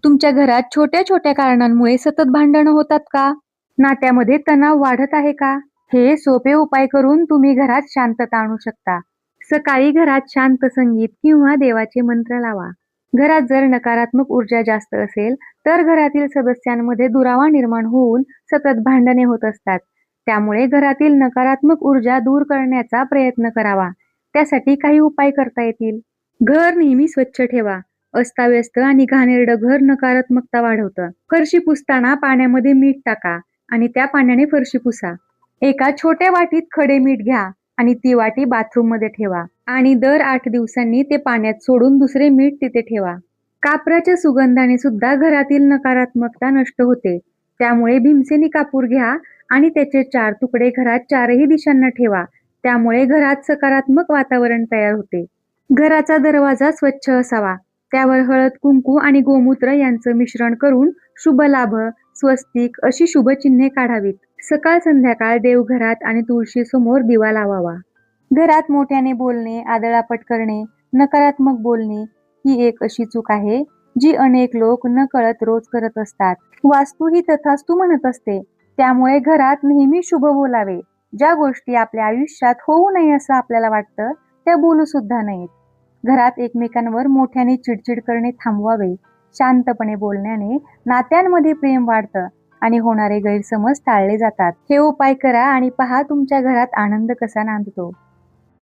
तुमच्या घरात छोट्या छोट्या कारणांमुळे सतत भांडणं होतात का? नात्यामध्ये तणाव वाढत आहे का? हे सोपे उपाय करून तुम्ही घरात शांतता आणू शकता. सकाळी घरात शांत संगीत किंवा देवाचे मंत्र लावा. घरात जर नकारात्मक ऊर्जा जास्त असेल, तर घरातील सदस्यांमध्ये दुरावा निर्माण होऊन सतत भांडणे होत असतात. त्यामुळे घरातील नकारात्मक ऊर्जा दूर करण्याचा प्रयत्न करावा. त्यासाठी काही उपाय करता येतील. घर नेहमी स्वच्छ ठेवा. अस्ताव्यस्त आणि घाणेरडं घर नकारात्मकता वाढवतं. फरशी पुसताना पाण्यामध्ये मीठ टाका आणि त्या पाण्याने फरशी पुसा. एका छोट्या वाटीत खडे मीठ घ्या आणि ती वाटी बाथरूममध्ये ठेवा आणि दर 8 दिवसांनी ते पाण्यात सोडून दुसरे मीठ तिथे ठेवा. कापराच्या सुगंधाने सुद्धा घरातील नकारात्मकता नष्ट होते. त्यामुळे भीमसेनी कापूर घ्या आणि त्याचे 4 तुकडे घरात 4ही दिशांना ठेवा. त्यामुळे घरात सकारात्मक वातावरण तयार होते. घराचा दरवाजा स्वच्छ असावा. त्यावर हळद, कुंकू आणि गोमूत्र यांचं मिश्रण करून शुभ लाभ, स्वस्तिक अशी शुभचिन्हे काढावीत. सकाळ संध्याकाळ देवघरात आणि तुळशीसमोर दिवा लावावा. घरात मोठ्याने बोलणे, आदळापट करणे, नकारात्मक बोलणे ही एक अशी चूक आहे जी अनेक लोक नकळत रोज करत असतात. वास्तू ही तथास्तु म्हणत असते. त्यामुळे घरात नेहमी शुभ बोलावे. ज्या गोष्टी आपल्या आयुष्यात होऊ नये असं आपल्याला वाटतं त्या बोलू सुद्धा नाहीत. घरात एकमेकांवर मोठ्याने चिडचिड करणे थांबवावे. शांतपणे बोलण्याने नात्यांमध्ये प्रेम वाढतं आणि होणारे गैरसमज टाळले जातात. हे उपाय करा आणि पहा तुमच्या घरात आनंद कसा नांदतो.